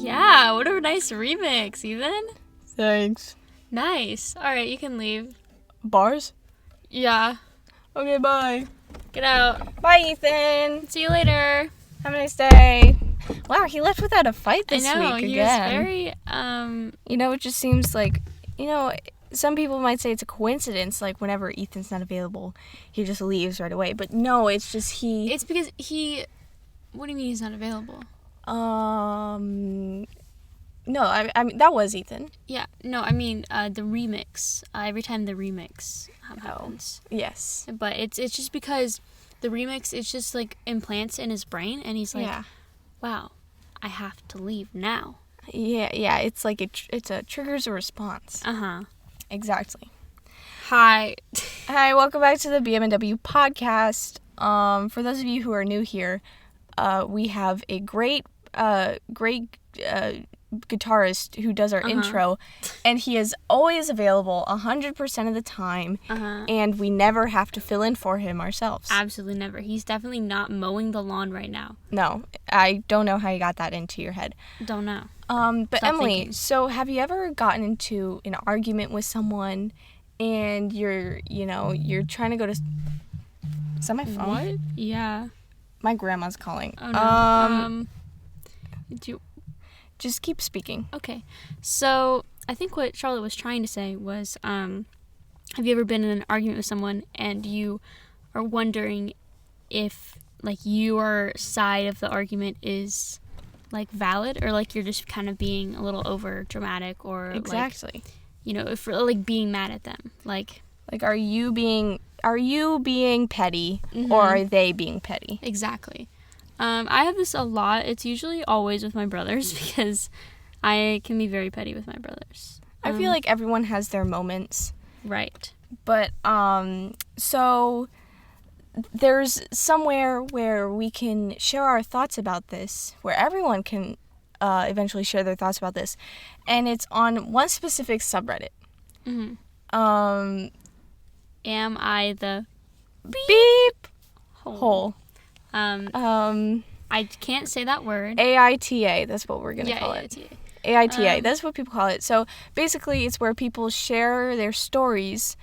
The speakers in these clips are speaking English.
Yeah, what a nice remix, Ethan. Thanks. Nice. Alright, you can leave. Bars? Yeah. Okay, bye. Get out. Bye, Ethan. See you later. Have a nice day. Wow, he left without a fight this I know, week he again. was very, You know, it just seems like, some people might say it's a coincidence, like whenever Ethan's not available, he just leaves right away. But no, it's just It's because what do you mean he's not available? No, I mean, that was Ethan. Yeah, no, I mean, the remix. Every time the remix happens. Yes. But it's just because the remix, it's just, like, implants in his brain, and he's like, wow, I have to leave now. Yeah, it's like it triggers a response. Uh-huh. Exactly. Hi, welcome back to the BM&W podcast. For those of you who are new here, we have a great guitarist who does our intro, and he is always available 100% of the time, and we never have to fill in for him ourselves. Absolutely never. He's definitely not mowing the lawn right now. No, I don't know how you got that into your head. Don't know. But Stop Emily, thinking. so have you ever gotten into an argument with someone and you're trying to go to... Is that my phone? What? Yeah. My grandma's calling. Oh, no. Just keep speaking. Okay. So, I think what Charlotte was trying to say was, have you ever been in an argument with someone and you are wondering if, like, your side of the argument is, like, valid, or, like, you're just kind of being a little over dramatic, or, Exactly. like, if we're, like, being mad at them. Like, are you being petty, or are they being petty? Exactly. I have this a lot. It's usually always with my brothers because I can be very petty with my brothers. I feel like everyone has their moments. Right. But, so there's somewhere where we can share our thoughts about this, where everyone can eventually share their thoughts about this, and it's on one specific subreddit. Mm-hmm. Am I the beep hole? I can't say that word. AITA, that's what we're going to call it. AITA, that's what people call it. So basically it's where people share their stories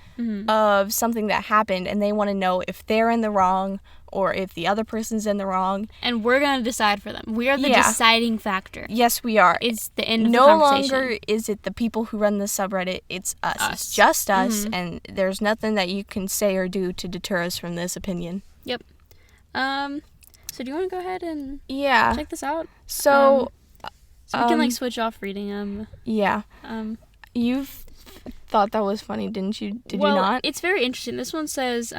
of something that happened, and they want to know if they're in the wrong or if the other person's in the wrong. And we're going to decide for them. We are the deciding factor. Yes, we are. It's the end of the conversation. No longer is it the people who run the subreddit, it's us. It's just us, and there's nothing that you can say or do to deter us from this opinion. Yep. So do you want to go ahead and check this out? So we can, like, switch off reading them. Yeah. You've thought that was funny, didn't you? Did you not? Well, it's very interesting. This one says,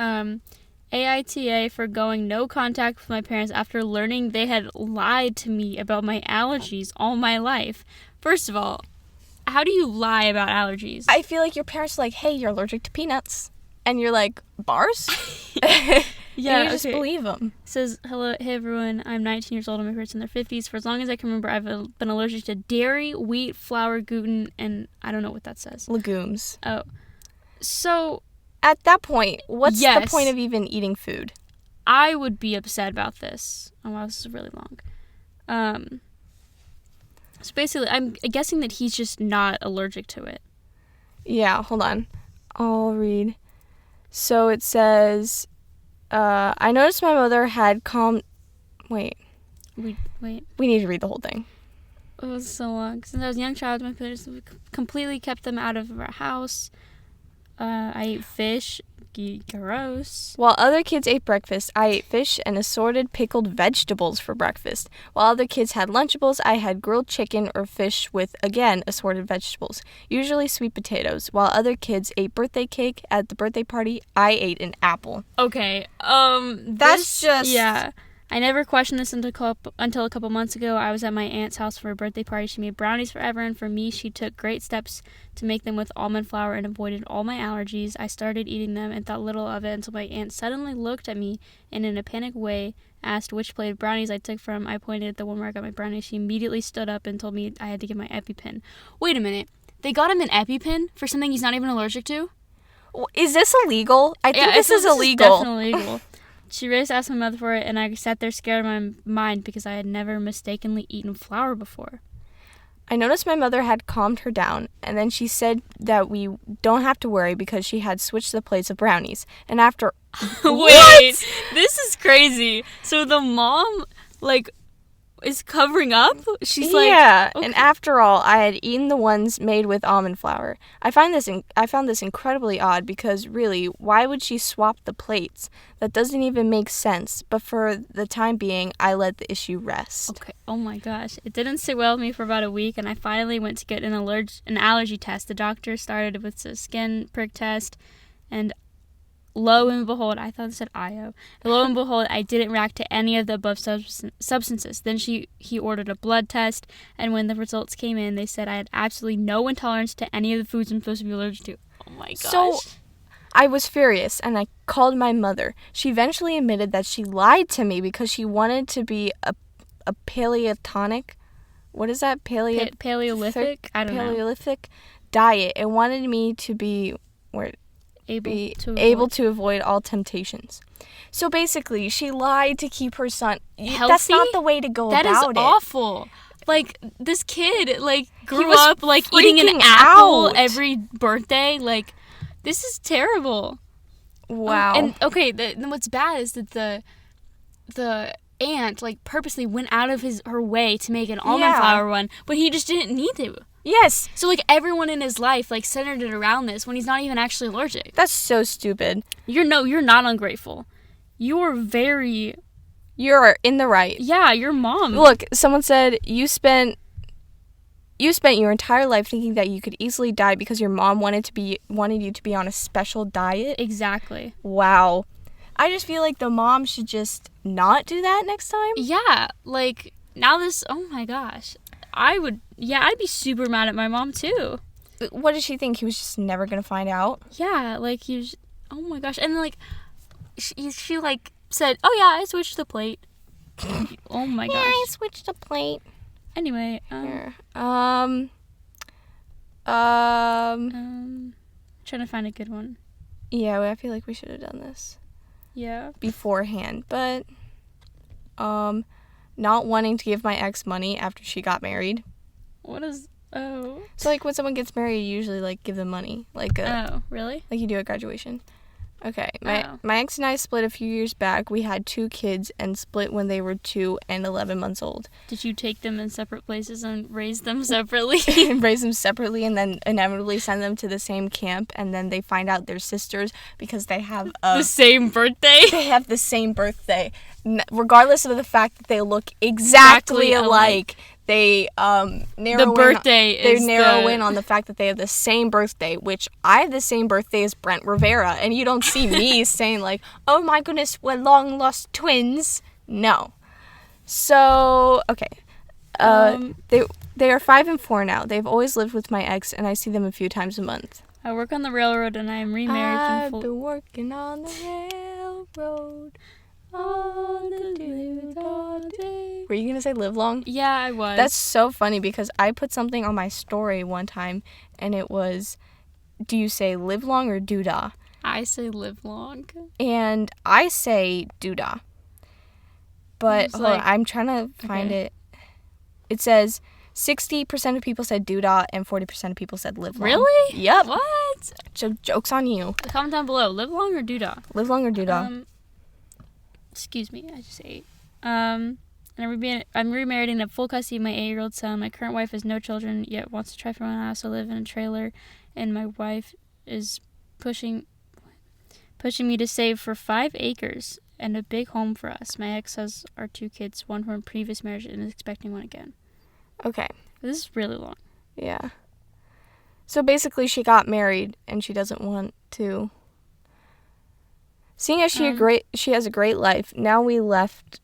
AITA for going no contact with my parents after learning they had lied to me about my allergies all my life. First of all, how do you lie about allergies? I feel like your parents are like, hey, you're allergic to peanuts. And you're like, bars? Yeah, and you just believe them. It says, hey everyone, I'm 19 years old and my parents in their 50s. For as long as I can remember, I've been allergic to dairy, wheat, flour, gluten, and I don't know what that says. Legumes. Oh. So... At that point, what's the point of even eating food? I would be upset about this. Oh, wow, this is really long. So basically, I'm guessing that he's just not allergic to it. Yeah, hold on. I'll read. So it says... I noticed my mother had Wait. We need to read the whole thing. It was so long. Since I was a young child, my parents completely kept them out of our house. I ate fish. Gross. While other kids ate breakfast, I ate fish and assorted pickled vegetables for breakfast. While other kids had Lunchables, I had grilled chicken or fish with, again, assorted vegetables, usually sweet potatoes. While other kids ate birthday cake at the birthday party, I ate an apple. Okay, that's just... Yeah. I never questioned this until a couple months ago. I was at my aunt's house for a birthday party. She made brownies forever, and for me, she took great steps to make them with almond flour and avoided all my allergies. I started eating them and thought little of it until my aunt suddenly looked at me and in a panicked way asked which plate of brownies I took from. I pointed at the one where I got my brownies. She immediately stood up and told me I had to get my EpiPen. Wait a minute. They got him an EpiPen for something he's not even allergic to? Is this illegal? I think this is This illegal. is definitely illegal. She raced to ask my mother for it, and I sat there scared in my mind because I had never mistakenly eaten flour before. I noticed my mother had calmed her down, and then she said that we don't have to worry because she had switched the plates of brownies. And after... Wait, this is crazy. So the mom, is covering up? She's like... Yeah, okay. And after all, I had eaten the ones made with almond flour. I found this incredibly odd because, really, why would she swap the plates? That doesn't even make sense. But for the time being, I let the issue rest. Okay. Oh my gosh. It didn't sit well with me for about a week, and I finally went to get an allergy test. The doctor started with a skin prick test, and lo and behold, I thought it said IO. Lo and behold, I didn't react to any of the above substances. Then he ordered a blood test, and when the results came in, they said I had absolutely no intolerance to any of the foods I'm supposed to be allergic to. Oh my gosh. So I was furious, and I called my mother. She eventually admitted that she lied to me because she wanted to be a paleotonic. What is that? Paleolithic? I don't know. Paleolithic diet. It wanted me to be able to avoid all temptations. So basically, she lied to keep her son Healthy? That's not the way to go about it. That is awful. This kid, grew was up, eating an freaking apple out. every birthday. This is terrible. Wow. And, okay, then what's bad is that the aunt, purposely went out of her way to make an almond flour one, but he just didn't need to. Yes. So, everyone in his life, centered it around this when he's not even actually allergic. That's so stupid. You're not ungrateful. You're in the right. Yeah, your mom. Look, someone said you spent your entire life thinking that you could easily die because your mom wanted you to be on a special diet. Exactly. Wow. I just feel like the mom should just not do that next time. Yeah, now this, oh my gosh. I'd be super mad at my mom too. What did she think? He was just never gonna find out? Yeah, oh my gosh. And she said, oh yeah, I switched the plate. Oh my gosh. Yeah, I switched the plate. Anyway, Here. trying to find a good one. Yeah, I feel like we should have done this. Yeah. Beforehand, but not wanting to give my ex money after she got married. What is... Oh. So, when someone gets married, you usually, give them money. Oh, really? Like you do at graduation. Okay. Oh. My ex and I split a few years back. We had 2 kids and split when they were 2 and 11 months old. Did you take them in separate places and raise them separately? Raise them separately and then inevitably send them to the same camp, and then they find out they're sisters because they have the same birthday? They have the same birthday. Regardless of the fact that they look exactly alike. They narrow in on the fact that they have the same birthday, which I have the same birthday as Brent Rivera, and you don't see me saying oh my goodness, we're long lost twins. No. So, okay. They are 5 and 4 now. They've always lived with my ex, and I see them a few times a month. I work on the railroad, and I am remarried. I've been working on the railroad. All day. Were you gonna say live long? Yeah, I was. That's so funny because I put something on my story one time and it was, do you say live long or doodah? I say live long. And I say doodah. But hold on, I'm trying to find it. It says 60% of people said doodah and 40% of people said live long. Really? Yep. What? So joke's on you. Comment down below. Live long or doodah? Live long or doodah? Excuse me, I just ate. And I'm remarried and have full custody of my 8-year-old son. My current wife has no children, yet wants to try for one. I also live in a trailer, and my wife is pushing me to save for 5 acres and a big home for us. My ex has our 2 kids, one from a previous marriage, and is expecting one again. Okay. This is really long. Yeah. So basically she got married and she doesn't want to... Seeing as she has a great life, now we left...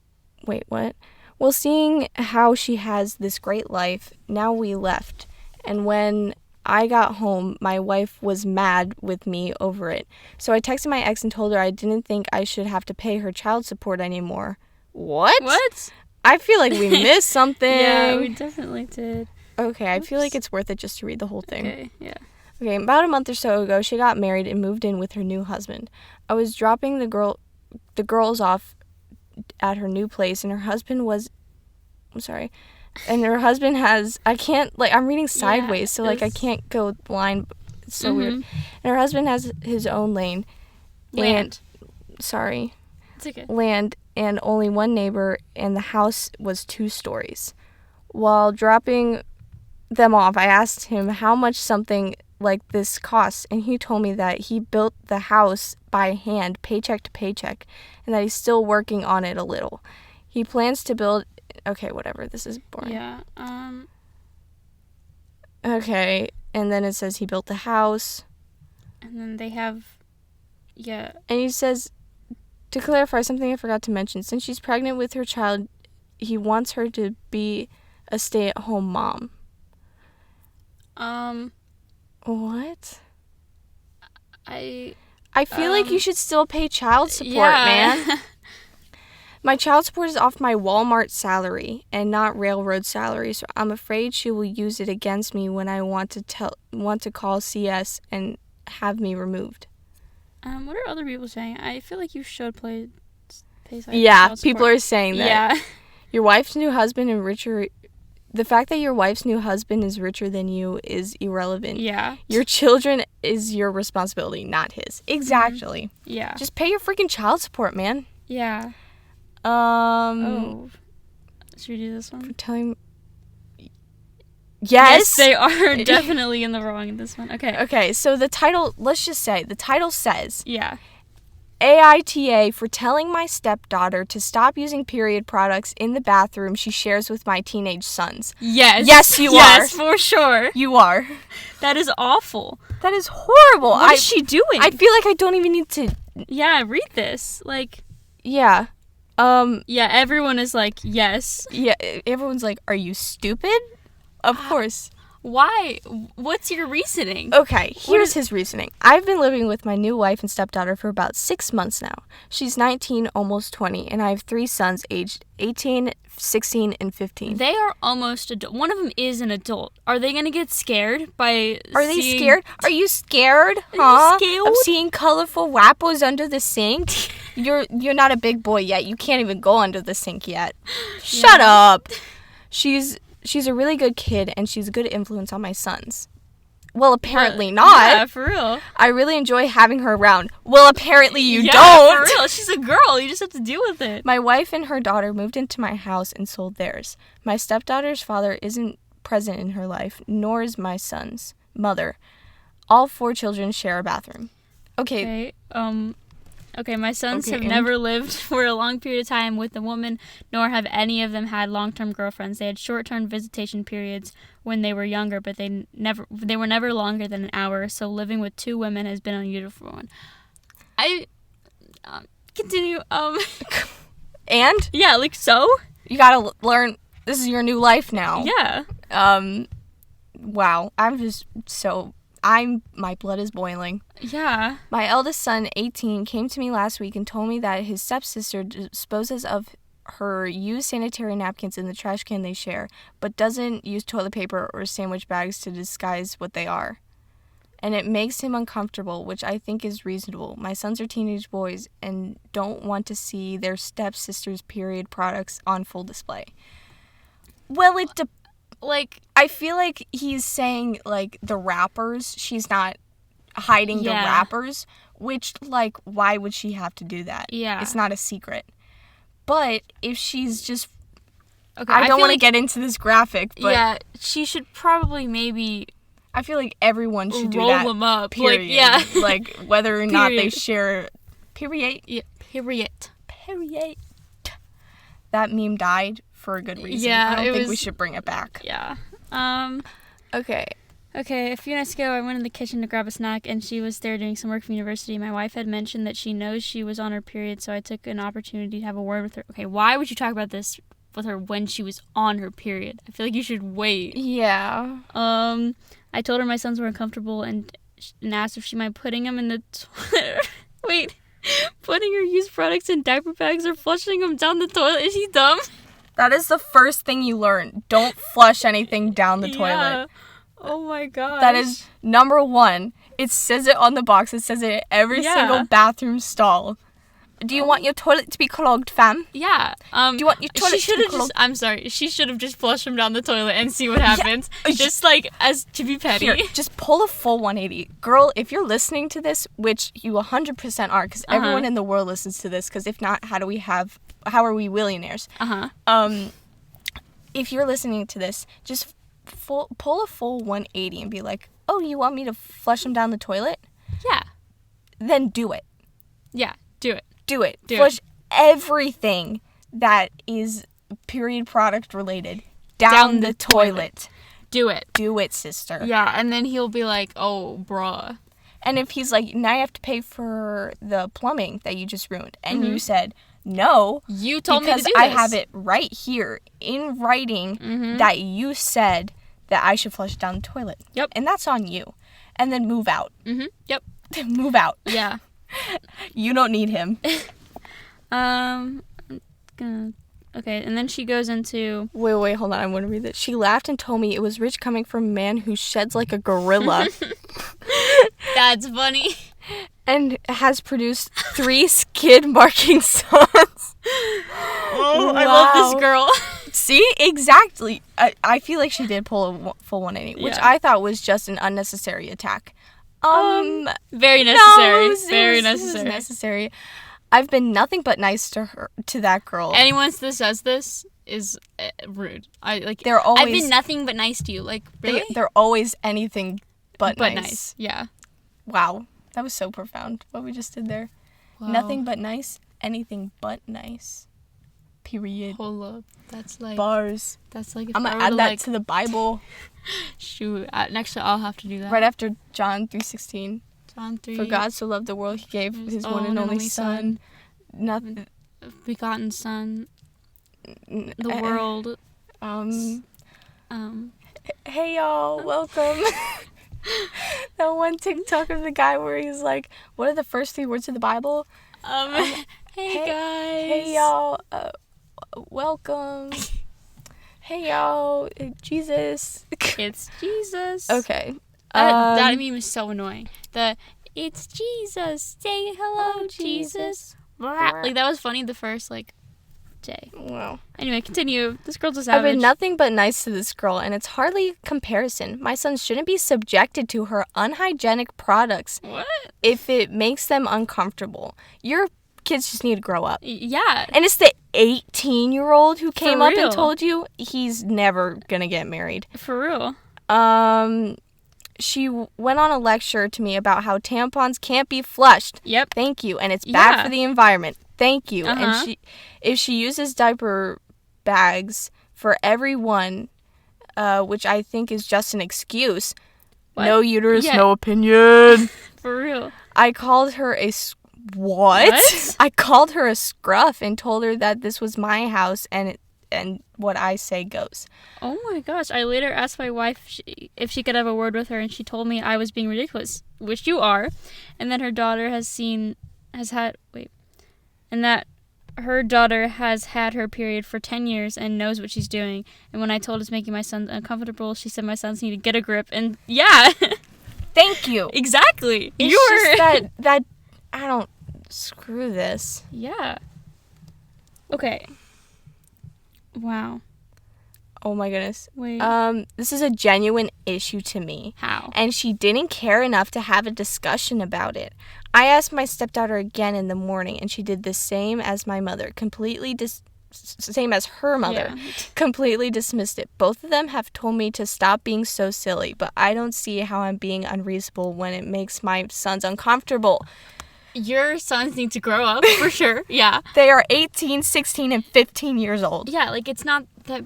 Wait, what? Well, seeing how she has this great life, now we left. And when I got home, my wife was mad with me over it. So I texted my ex and told her I didn't think I should have to pay her child support anymore. What? What? I feel like we missed something. Yeah, we definitely did. Okay, I feel like it's worth it just to read the whole thing. Okay, yeah. Okay, about a month or so ago, she got married and moved in with her new husband. I was dropping the girls off at her new place, and her husband was, and her husband has, I can't, like, I'm reading sideways, so, like, I can't go line, it's so weird. And her husband has his own land. It's okay. Land, and only one neighbor, and the house was 2 stories. While dropping them off, I asked him how much something like this costs, and he told me that he built the house by hand, paycheck to paycheck, and that he's still working on it a little. He plans to build... Okay, whatever. This is boring. Yeah. Okay, and then it says he built the house. And then they have... Yeah. And he says, to clarify something I forgot to mention, since she's pregnant with her child, he wants her to be a stay-at-home mom. What? I feel like you should still pay child support, man. My child support is off my Walmart salary and not railroad salary, so I'm afraid she will use it against me when I want to call CS and have me removed. What are other people saying? I feel like you should pay child people are saying that. Yeah. Your wife's new husband and richer... The fact that your wife's new husband is richer than you is irrelevant. Yeah. Your children is your responsibility, not his. Exactly. Yeah. Just pay your freaking child support, man. Yeah. Should we do this one? For telling... Yes, they are definitely in the wrong in this one. Okay, so the title, let's just say, the title says... Yeah. AITA for telling my stepdaughter to stop using period products in the bathroom she shares with my teenage sons. Yes. Yes, you are. Yes, for sure. You are. That is awful. That is horrible. What is she doing? I feel like I don't even need to... Yeah, read this. Like... Yeah. Yeah, everyone is like, yes. Yeah, everyone's like, are you stupid? Of course. Why? What's your reasoning? Okay, here's his reasoning. I've been living with my new wife and stepdaughter for about 6 months now. She's 19, almost 20, and I have 3 sons aged 18, 16, and 15. They are almost adult. One of them is an adult. Are they going to get scared by they scared? Are you scared? Are you scared? Of seeing colorful wappos under the sink? You're not a big boy yet. You can't even go under the sink yet. Shut up. She's a really good kid, and she's a good influence on my sons. Well, apparently not. Yeah, for real. I really enjoy having her around. Well, apparently you don't. Yeah, for real. She's a girl. You just have to deal with it. My wife and her daughter moved into my house and sold theirs. My stepdaughter's father isn't present in her life, nor is my son's mother. All 4 children share a bathroom. Okay. Okay, my sons have never lived for a long period of time with a woman, nor have any of them had long-term girlfriends. They had short-term visitation periods when they were younger, but they were never longer than an hour, so living with 2 women has been unusual for one. Continue, And? Yeah, like, so? You gotta learn, this is your new life now. Yeah. Wow, my blood is boiling. Yeah. My eldest son, 18, came to me last week and told me that his stepsister disposes of her used sanitary napkins in the trash can they share, but doesn't use toilet paper or sandwich bags to disguise what they are. And it makes him uncomfortable, which I think is reasonable. My sons are teenage boys and don't want to see their stepsister's period products on full display. Well, I feel like he's saying, like, the wrappers, she's not hiding the wrappers, which, like, why would she have to do that? Yeah. It's not a secret. But if she's just... Okay, I don't want to get into this graphic, but... Yeah, she should probably maybe... I feel like everyone should do roll that. Roll them up. Period. Like, yeah. Like, whether or not they share... Period. Yeah, period. That meme died for a good reason. Yeah, I don't think we should bring it back. Yeah. Okay, a few nights ago, I went in the kitchen to grab a snack, and she was there doing some work for university. My wife had mentioned that she knows she was on her period, so I took an opportunity to have a word with her. Okay, why would you talk about this with her when she was on her period? I feel like you should wait. Yeah. I told her my sons were uncomfortable and asked if she mind putting them in the toilet. Wait. Putting her used products in diaper bags or flushing them down the toilet. Is she dumb? That is the first thing you learn. Don't flush anything down the toilet. Oh my gosh. That is number one. It says it on the box. It says it in every single bathroom stall. Do you want your toilet to be clogged, fam? Yeah. Do you want your toilet to be clogged? I'm sorry. She should have just flushed him down the toilet and see what happens. Yeah. Just like as to be petty. Here, just pull a full 180. Girl, if you're listening to this, which you 100% are, because everyone in the world listens to this, because if not, how are we millionaires? If you're listening to this, just pull a full 180 and be like, oh, you want me to flush him down the toilet? Yeah. Then do it. Yeah, do it. Do it. Flush everything that is period product related down the toilet. Do it. Do it, sister. Yeah, and then he'll be like, oh, bruh. And if he's like, now you have to pay for the plumbing that you just ruined, and you said, no. You told me to do this. Because I have it right here in writing that you said that I should flush down the toilet. Yep. And that's on you. And then move out. Yep. Move out. Yeah. You don't need him. Okay, and then she goes into... Wait, hold on. I want to read this. She laughed and told me it was rich coming from a man who sheds like a gorilla. That's funny. And has produced 3 skid-marking sons. Oh, wow. I love this girl. See? Exactly. I feel like she did pull a full 180, which I thought was just an unnecessary attack. Very necessary. No, Very necessary. necessary. Necessary. I've been nothing but nice to that girl. Anyone that says this is rude. They're always. I've been nothing but nice to you. Like, really? They're always anything but nice. Yeah. Wow, that was so profound. What we just did there. Wow. Nothing but nice. Anything but nice. Period. Hold up. That's like bars. That's like. I'm gonna add that to the Bible. Shoot. Next, I'll have to do that. Right after John 3:16. John 3. For God so loved the world, He gave His one and only Son. Nothing. Begotten Son. The world. Hey y'all, welcome. That one TikTok of the guy where he's like, "What are the first 3 words of the Bible?" Hey guys. Hey y'all, welcome. Hey y'all, Jesus. It's Jesus. Okay. That meme is so annoying. It's Jesus. Say hello, Jesus. Like, that was funny the first, day. Wow. Anyway, continue. This girl's a savage. I've been nothing but nice to this girl, and it's hardly comparison. My sons shouldn't be subjected to her unhygienic products. What? If it makes them uncomfortable. Your kids just need to grow up. Yeah. And it's the 18-year-old who came up and told you he's never gonna get married. For real. She went on a lecture to me about how tampons can't be flushed. Yep. Thank you. And it's bad for the environment. Thank you. And if she uses diaper bags for everyone, which I think is just an excuse. What? No uterus, no opinion. For real. I called her a... What? I called her a scruff and told her that this was my house and what I say goes. Oh my gosh. I later asked my wife if she could have a word with her, and she told me I was being ridiculous, which you are, and that her daughter and that her daughter has had her period for 10 years and knows what she's doing. And when I told her it's making my sons uncomfortable, she said my sons need to get a grip. And yeah. Thank you. Exactly. It's just that I don't... Screw this. Yeah. Okay. Wow. Oh my goodness. Wait. This is a genuine issue to me. How? And she didn't care enough to have a discussion about it. I asked my stepdaughter again in the morning, and she did the same as my mother, same as her mother, completely dismissed it. Both of them have told me to stop being so silly, but I don't see how I'm being unreasonable when it makes my sons uncomfortable. Your sons need to grow up, for sure. Yeah. They are 18, 16, and 15 years old. Yeah, it's not that...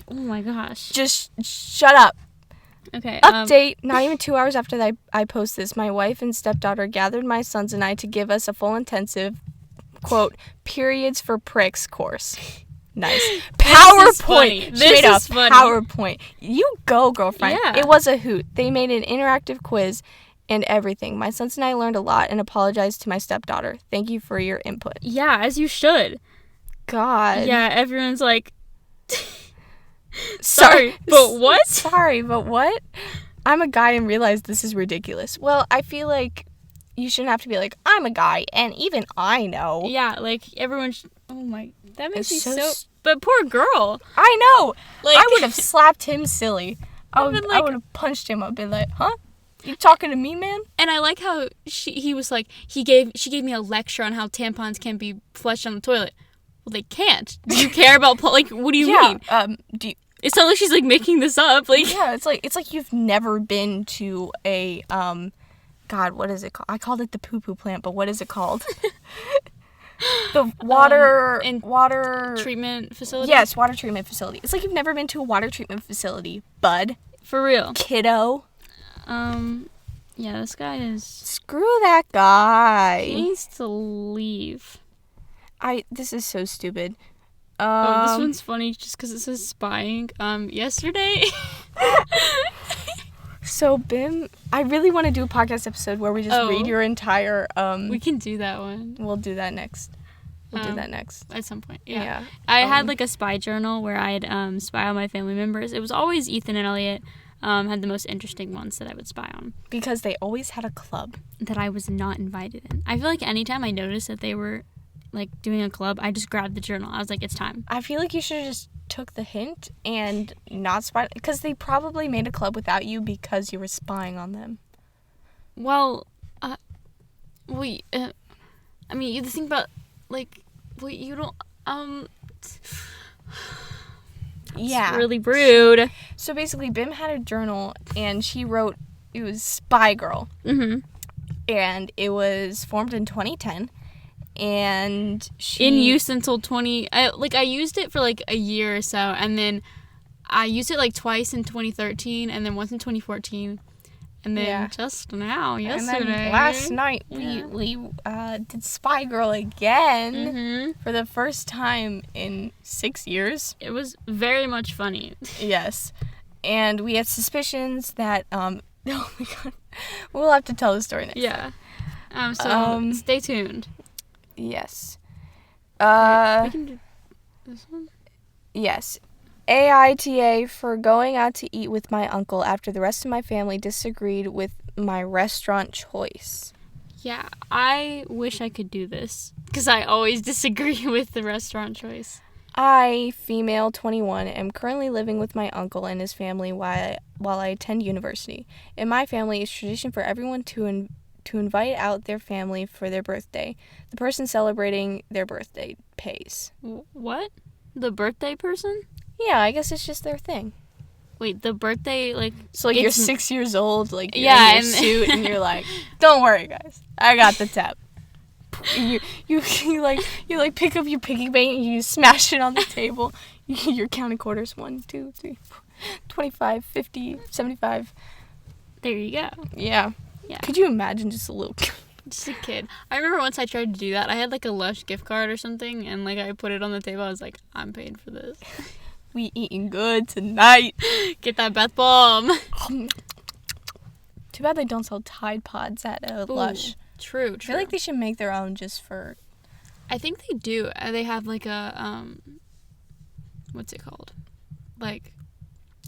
Oh, my gosh. Just shut up. Okay. Update. Not even 2 hours after I post this, my wife and stepdaughter gathered my sons and I to give us a full intensive, quote, periods for pricks course. Nice. PowerPoint. This Straight up. Is funny. PowerPoint. You go, girlfriend. Yeah. It was a hoot. They made an interactive quiz and everything. My sons and I learned a lot and apologized to my stepdaughter. Thank you for your input. Yeah, as you should. God. Yeah, everyone's like... Sorry, but what? Sorry, but what? I'm a guy and realize this is ridiculous. Well, I feel like you shouldn't have to be like, I'm a guy, and even I know. Yeah, like, everyone oh my, that makes It's me so so but poor girl. I know. Like, I would have slapped him silly. I I've been like- would have punched him up and like, huh? You talking to me, man? And I like how he was like, she gave me a lecture on how tampons can be flushed down the toilet. Well, they can't. Do you care about, like, what do you mean? Do you, It's not like she's, like, making this up. Like, yeah, it's like you've never been to a, God, what is it called? I called it the poo-poo plant, but what is it called? The water treatment facility? Yes, water treatment facility. It's like you've never been to a water treatment facility, bud. For real. Kiddo. Yeah, this guy is... Screw that guy. He needs to leave. This is so stupid. This one's funny just because it says spying. Yesterday... So, Bim, I really want to do a podcast episode where we just read your entire, We can do that one. We'll do that next. At some point, yeah. Yeah. I had, like, a spy journal where I'd spy on my family members. It was always Ethan and Elliot had the most interesting ones that I would spy on. Because they always had a club. That I was not invited in. I feel like anytime I noticed that they were, like, doing a club, I just grabbed the journal. I was like, it's time. I feel like you should have just took the hint and not spy, because they probably made a club without you because you were spying on them. Well, I mean, you think about, like, well, you don't, Yeah. It's really rude. So basically, Bim had a journal, and she wrote, it was Spy Girl. Mm-hmm. And it was formed in 2010. And she... In use until I used it for, like, a year or so, and then I used it, like, twice in 2013, and then once in 2014, and then just now, yesterday. And then last night, we did Spy Girl again for the first time in 6 years. It was very much funny. Yes. And we had suspicions that, oh my god, we'll have to tell the story next time. Yeah. So, stay tuned. Yes. We can do this one? Yes. AITA for going out to eat with my uncle after the rest of my family disagreed with my restaurant choice. Yeah, I wish I could do this because I always disagree with the restaurant choice. I, female 21, am currently living with my uncle and his family while I attend university. In my family, it's tradition for everyone to invite out their family for their birthday. The person celebrating their birthday pays. What? The birthday person? Yeah, I guess it's just their thing. Wait, the birthday, like... So, like, you're 6 years old, like, you're in your suit, and you're like, don't worry, guys. I got the tab. You pick up your piggy bank, and you smash it on the table. You're counting quarters. 1, 2, 3, 4, 25, 50, 75. There you go. Yeah. Could you imagine just a little... Just a kid. I remember once I tried to do that. I had, like, a Lush gift card or something, and, like, I put it on the table. I was like, I'm paying for this. We eating good tonight. Get that Beth Bomb. Too bad they don't sell Tide Pods at Lush. True. I feel like they should make their own just for... I think they do. They have, like, a, what's it called? Like,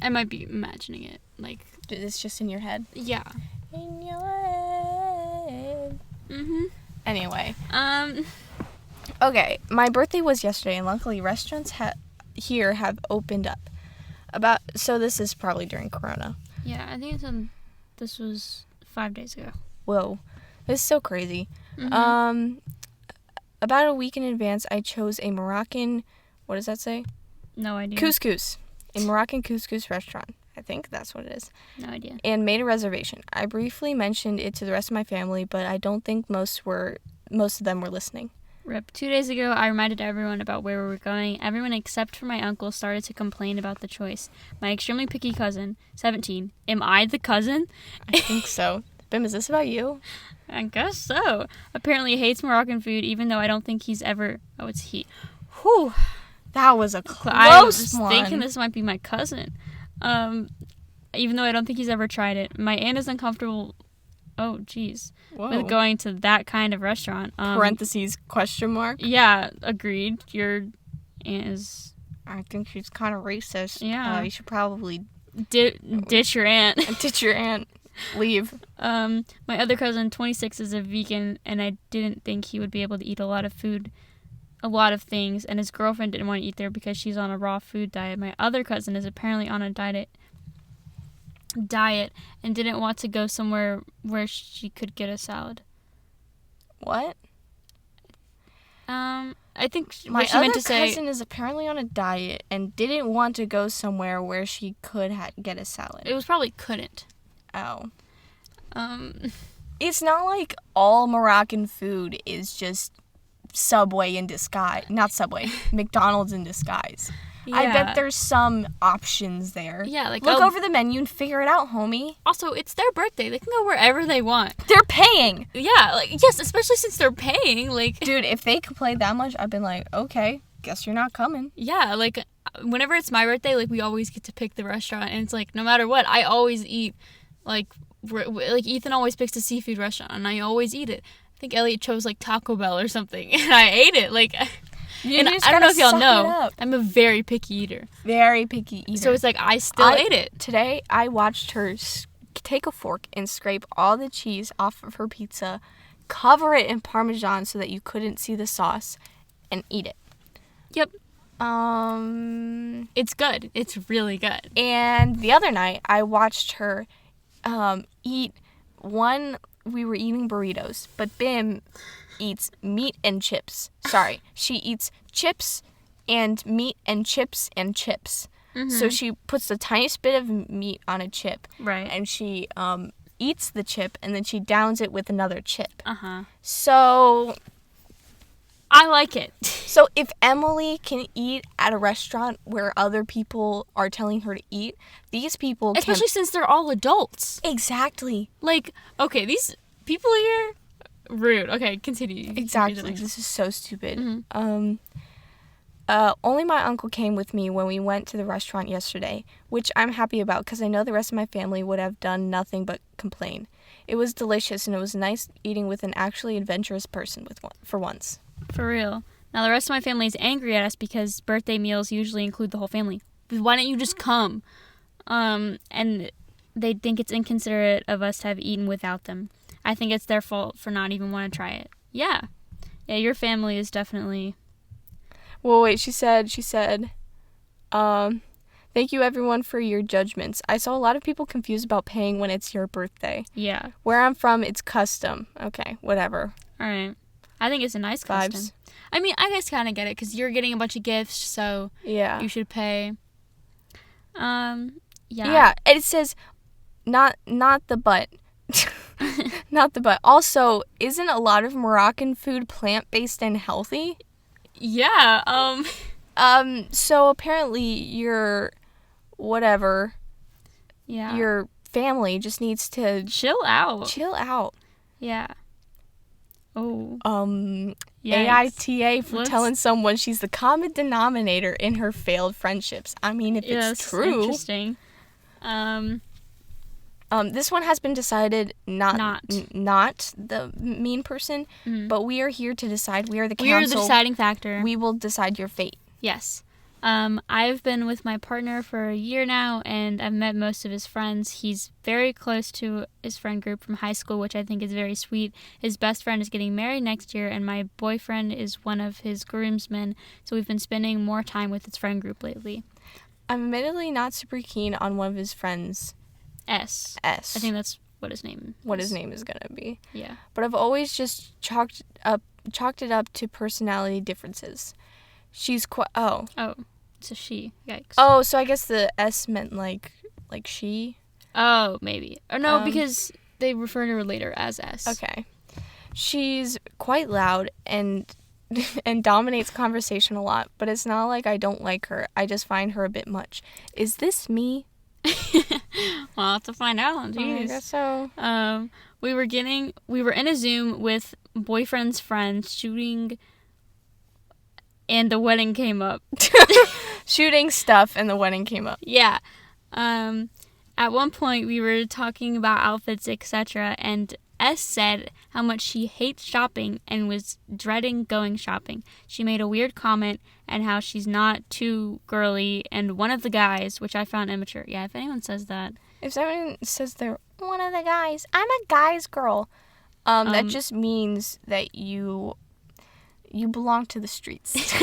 I might be imagining it. Like... It's just in your head? Yeah. In your head. Mm-hmm. Anyway. Okay, my birthday was yesterday, and luckily restaurants here have opened up. So this is probably during Corona. Yeah, I think this was 5 days ago. Whoa. This is so crazy. Mm-hmm. About a week in advance, I chose a Moroccan, what does that say? No idea. Couscous. A Moroccan couscous restaurant. I think that's what it is. No idea. And made a reservation. I briefly mentioned it to the rest of my family, but I don't think most of them were listening. Rip. 2 days ago, I reminded everyone about where we were going. Everyone except for my uncle started to complain about the choice. My extremely picky cousin, 17. Am I the cousin? I think so. Bim, is this about you? I guess so. Apparently hates Moroccan food, even though I don't think he's ever... Oh, it's he. Whew. That was a close I was one. thinking this might be my cousin. Even though I don't think he's ever tried it. My aunt is uncomfortable... Oh, jeez. With going to that kind of restaurant. Parentheses, question mark? Yeah, agreed. Your aunt is... I think she's kind of racist. Yeah. You should probably Ditch your aunt. Ditch your aunt. Leave. My other cousin, 26, is a vegan, and I didn't think he would be able to eat a lot of things, and his girlfriend didn't want to eat there because she's on a raw food diet. My other cousin is apparently on a diet and didn't want to go somewhere where she could get a salad. What? I think my what she meant to other say. cousin is apparently on a diet and didn't want to go somewhere where she could get a salad. It was probably couldn't. Oh. Um, It's not like all Moroccan food is just Subway in disguise. Not Subway. McDonald's in disguise. yeah. I bet there's some options there. Yeah, like Look over the menu and figure it out, homie. Also, it's their birthday. They can go wherever they want. They're paying. Yeah, like yes, especially since they're paying. Like, Dude, if they complain that much, I've been like, okay, guess you're not coming. yeah, like whenever it's my birthday, like we always get to pick the restaurant, and it's like no matter what, I always eat. Like Ethan always picks a seafood restaurant, and I always eat it. I think Elliot chose like Taco Bell or something, and I ate it. Like, and I don't know if y'all know, I'm a very picky eater. Very picky eater. So it's like I still ate it. Today, I watched her take a fork and scrape all the cheese off of her pizza, cover it in Parmesan so that you couldn't see the sauce, and eat it. Yep. It's good. It's really good. And the other night, I watched her eat one. We were eating burritos, but Bim eats meat and chips. Sorry, she eats chips and meat and chips and chips. Mm-hmm. So she puts the tiniest bit of meat on a chip, right? And she eats the chip, and then she downs it with another chip. So I like it. So if Emily can eat at a restaurant where other people are telling her to eat, these people especially since they're all adults. Exactly. Like, okay, these people here, rude. Okay, continue. Exactly. This is so stupid. Mm-hmm. Only my uncle came with me when we went to the restaurant yesterday, which I'm happy about because I know the rest of my family would have done nothing but complain. It was delicious, and it was nice eating with an actually adventurous person for once. For real. Now the rest of my family is angry at us because birthday meals usually include the whole family. Why don't you just come? And they think it's inconsiderate of us to have eaten without them. I think it's their fault for not even want to try it. Yeah, your family is definitely... Well, wait, she said, thank you everyone for your judgments. I saw a lot of people confused about paying when it's your birthday. Yeah. Where I'm from, it's custom. Okay, whatever. All right. I think it's a nice custom. Vibes. I mean, I guess kind of get it because you're getting a bunch of gifts, so yeah, you should pay. Yeah. Yeah, it says not the butt. Not the butt. Also, isn't a lot of Moroccan food plant-based and healthy? Yeah. So apparently your whatever. Yeah. Your family just needs to chill out. Yeah. Oh. AITA for telling someone she's the common denominator in her failed friendships. I mean, if it's true. Interesting. This one has been decided not the mean person, but we are here to decide. We are the council. We are the deciding factor. We will decide your fate. Yes. I've been with my partner for a year now, and I've met most of his friends. He's very close to his friend group from high school, which I think is very sweet. His best friend is getting married next year, and my boyfriend is one of his groomsmen, so we've been spending more time with his friend group lately. I'm admittedly not super keen on one of his friends. S. I think that's what his name is going to be. Yeah. But I've always just chalked it up to personality differences. She's quite... Oh, it's a she. Yikes. Oh, so I guess the S meant like she? Oh, maybe. Or no, because they refer to her later as S. Okay. She's quite loud and dominates conversation a lot, but it's not like I don't like her. I just find her a bit much. Is this me? Well, I'll have to find out. Jeez. I guess so. We were in a Zoom with boyfriend's friends shooting, and the wedding came up. Shooting stuff, and the wedding came up. Yeah. At one point, we were talking about outfits, etc., and S said how much she hates shopping and was dreading going shopping. She made a weird comment and how she's not too girly and one of the guys, which I found immature. Yeah, if anyone says that. If someone says they're one of the guys, I'm a guy's girl. That just means that you belong to the streets.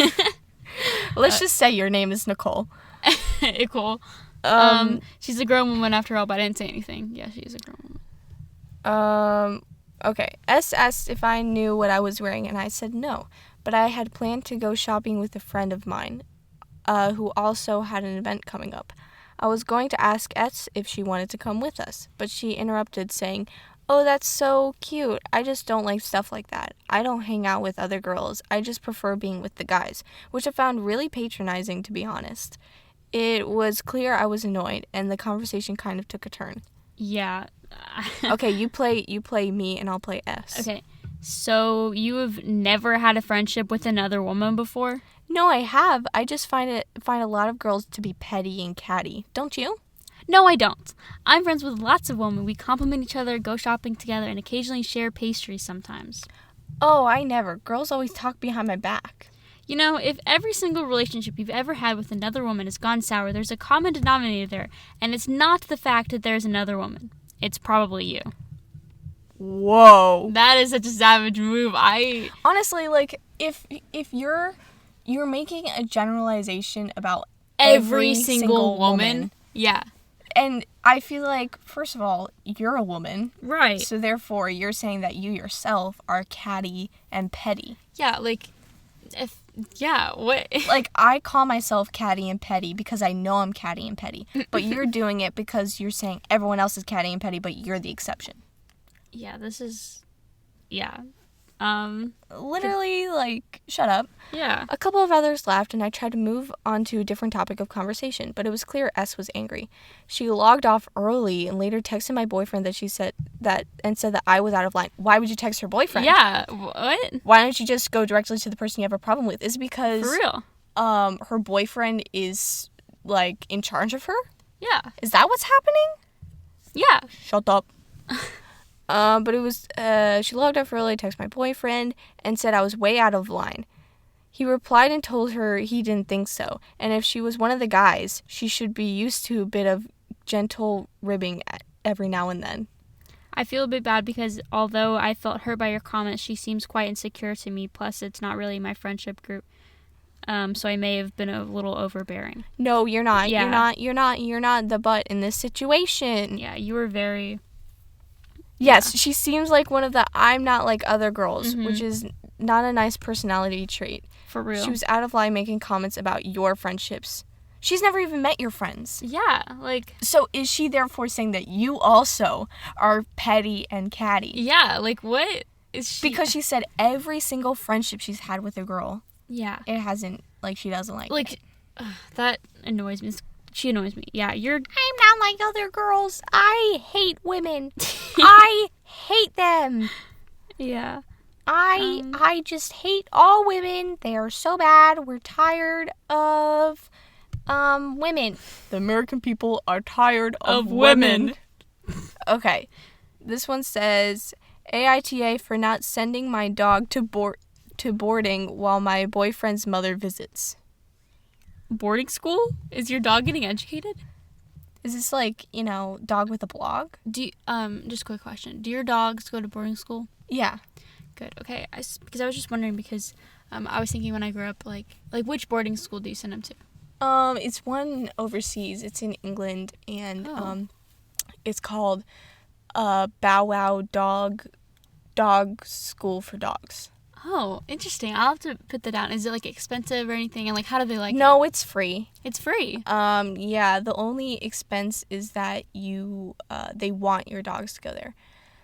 Let's just say your name is Nicole. Cool. She's a grown woman after all, but I didn't say anything. Yeah, she's a grown woman. Okay. S asked if I knew what I was wearing, and I said no. But I had planned to go shopping with a friend of mine, who also had an event coming up. I was going to ask S if she wanted to come with us, but she interrupted saying, "Oh, that's so cute. I just don't like stuff like that. I don't hang out with other girls. I just prefer being with the guys," which I found really patronizing, to be honest. It was clear I was annoyed, and the conversation kind of took a turn. Yeah. Okay, you play me, and I'll play S. Okay. So you have never had a friendship with another woman before? No, I have. I just find a lot of girls to be petty and catty. Don't you? No, I don't. I'm friends with lots of women. We compliment each other, go shopping together, and occasionally share pastries sometimes. Oh, I never. Girls always talk behind my back. You know, if every single relationship you've ever had with another woman has gone sour, there's a common denominator there, and it's not the fact that there's another woman. It's probably you. Whoa. That is such a savage move. Honestly, like, if you're making a generalization about every single woman. Yeah. And I feel like, first of all, you're a woman. Right. So therefore, you're saying that you yourself are catty and petty. Yeah, like, what? Like, I call myself catty and petty because I know I'm catty and petty. But you're doing it because you're saying everyone else is catty and petty, but you're the exception. Yeah, this is... Yeah. Literally, like, shut up. Yeah. A couple of others laughed, and I tried to move on to a different topic of conversation, but it was clear S was angry. She logged off early and later texted my boyfriend that said that I was out of line. Why would you text her boyfriend? Yeah, what? Why don't you just go directly to the person you have a problem with? Is it because For real? Her boyfriend is, like, in charge of her? Yeah. Is that what's happening? Yeah. Shut up. But it was, she logged off early, texted my boyfriend, and said I was way out of line. He replied and told her he didn't think so, and if she was one of the guys, she should be used to a bit of gentle ribbing every now and then. I feel a bit bad because although I felt hurt by your comments, she seems quite insecure to me, plus it's not really my friendship group. So I may have been a little overbearing. No, you're not. Yeah. You're not the butt in this situation. Yeah, you were very... Yes, she seems like one of the I'm not like other girls, Mm-hmm. which is not a nice personality trait. For real. She was out of line making comments about your friendships. She's never even met your friends. Yeah, like... So is she therefore saying that you also are petty and catty? Yeah, like what is she... Because she said every single friendship she's had with a girl, Yeah. it hasn't, like, she doesn't like it. Like, that annoys me. She annoys me. Yeah, you're... I'm not like other girls. I hate women. I hate them. Yeah. I just hate all women. They are so bad. We're tired of women. The American people are tired of women. Okay. This one says AITA for not sending my dog to boarding while my boyfriend's mother visits. Boarding school? Is your dog getting educated? Is this like, dog with a blog? Do you, just a quick question. Do your dogs go to boarding school? Yeah. Good. Okay. Because I was just wondering because I was thinking when I grew up, like which boarding school do you send them to? It's one overseas. It's in England, and it's called Bow Wow Dog School for Dogs. Oh, interesting. I'll have to put that down. Is it like expensive or anything? And like, how do they like it? No, it's free. It's free. Yeah, the only expense is that they want your dogs to go there.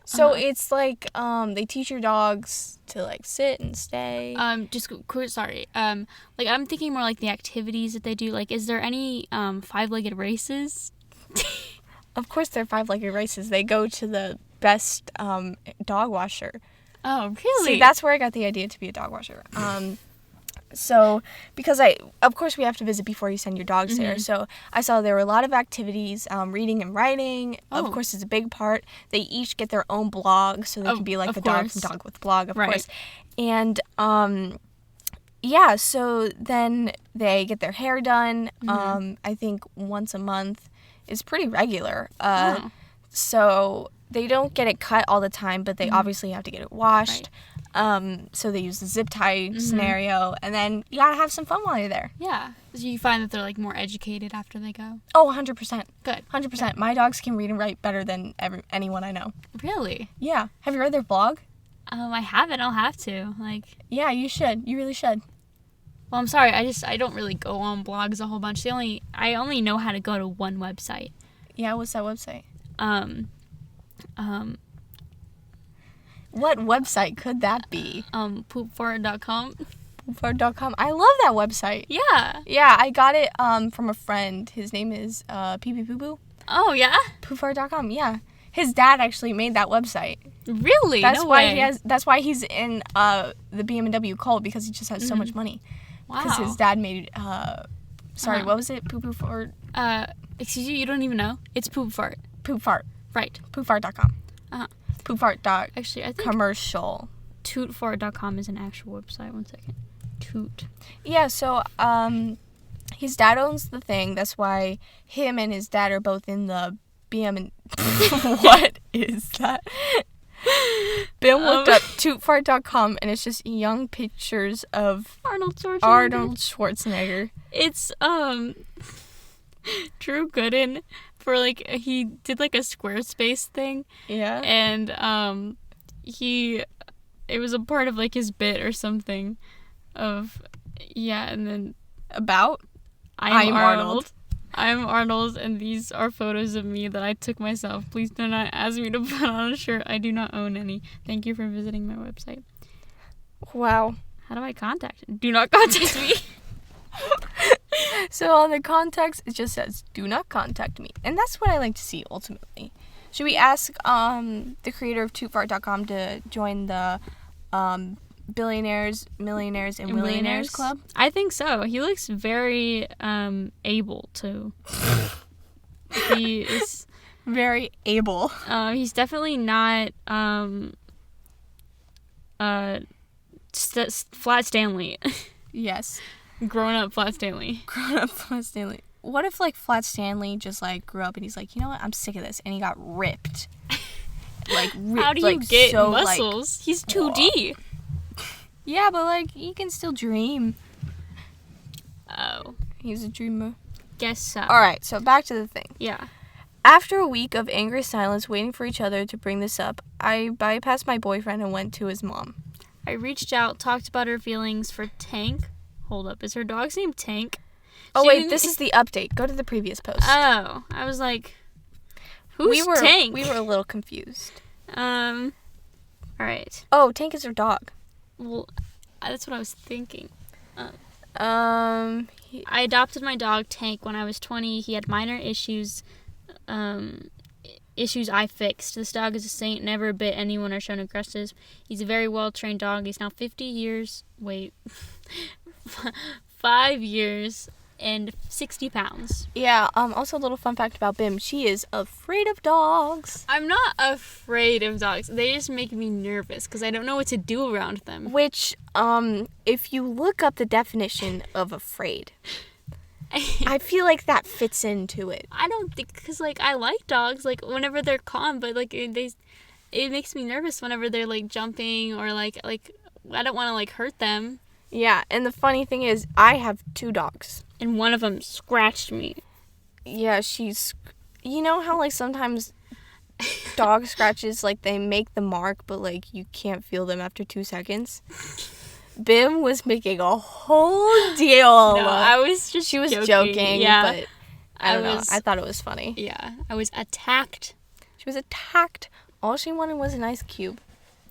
So it's like, they teach your dogs to like sit and stay. Just quick, sorry. Like I'm thinking more like the activities that they do. Like, is there any 5-legged races? Of course, they're 5-legged races. They go to the best dog washer. Oh, really? See, that's where I got the idea to be a dog washer. So, because of course we have to visit before you send your dogs there. So I saw there were a lot of activities, reading and writing. Of course, is a big part. They each get their own blog, so they can be like the dog from Dog with Blog, of course. And yeah, so then they get their hair done. I think once a month is pretty regular. So they don't get it cut all the time, but they obviously have to get it washed. So they use the zip tie scenario, and then you gotta have some fun while you're there. Yeah. So you find that they're like more educated after they go? Oh, 100%. Good. 100%. My dogs can read and write better than anyone I know. Really? Yeah. Have you read their blog? I haven't. I'll have to. Yeah, you should. You really should. Well, I'm sorry. I don't really go on blogs a whole bunch. I only know how to go to one website. Yeah, what's that website? What website could that be? Poopfart.com. Poopfart.com. I love that website. Yeah. Yeah, I got it from a friend. His name is Pee Pee Poo Poo. Oh, yeah? Poopfart.com, yeah. His dad actually made that website. Really? That's no why way. That's why he's in the BM&W cult, because he just has so much money. Wow. Because his dad made what was it? Poo Fart? Excuse you don't even know? It's Poop Fart. Poop Fart. Right. Poopfart.com. Uh-huh. Poopfart. Actually, I think commercial. Tootfart.com is an actual website. One second. Toot. Yeah, so his dad owns the thing. That's why him and his dad are both in the BM and what is that? Bill looked up tootfart.com, and it's just young pictures of Arnold Schwarzenegger. It's Drew Gooden for he did a Squarespace thing. Yeah. And it was a part of his bit or something of and then about I'm Arnold. I'm Arnold, and these are photos of me that I took myself. Please do not ask me to put on a shirt. I do not own any. Thank you for visiting my website. Wow. How do I contact? Do not contact me. So on the contacts, it just says, do not contact me. And that's what I like to see, ultimately. Should we ask the creator of tootfart.com to join the Billionaires, Millionaires, and Millionaires Club? I think so. He looks very able to. He is very able. He's definitely not Flat Stanley. Yes. Grown up Flat Stanley. What if Flat Stanley just grew up and he's like, you know what, I'm sick of this, and he got ripped. Ripped. How do you get muscles? He's 2D. Yeah, but he can still dream. Oh. He's a dreamer. Guess so. Alright, so back to the thing. Yeah. After a week of angry silence waiting for each other to bring this up, I bypassed my boyfriend and went to his mom. I reached out, talked about her feelings for Tank. Hold up, is her dog's name Tank? This is the update. Go to the previous post. Oh, I was like, who's Tank? We were a little confused. Alright. Oh, Tank is her dog. Well, that's what I was thinking. I adopted my dog Tank when I was 20. He had minor issues I fixed. This dog is a saint, never bit anyone or shown aggressive. He's a very well-trained dog. He's now 5 years and 60 pounds. Yeah, also a little fun fact about Bim. She is afraid of dogs. I'm not afraid of dogs. They just make me nervous because I don't know what to do around them. Which, if you look up the definition of afraid, I feel like that fits into it. I don't think, because, I like dogs, whenever they're calm, but, it makes me nervous whenever they're, jumping or, I don't want to, hurt them. Yeah, and the funny thing is, I have 2 dogs. And one of them scratched me. Yeah, you know how, sometimes dog scratches, they make the mark, but, you can't feel them after 2 seconds? Bim was making a whole deal. No, I was just She was joking, yeah. But I don't know. I thought it was funny. Yeah, I was attacked. She was attacked. All she wanted was an ice cube.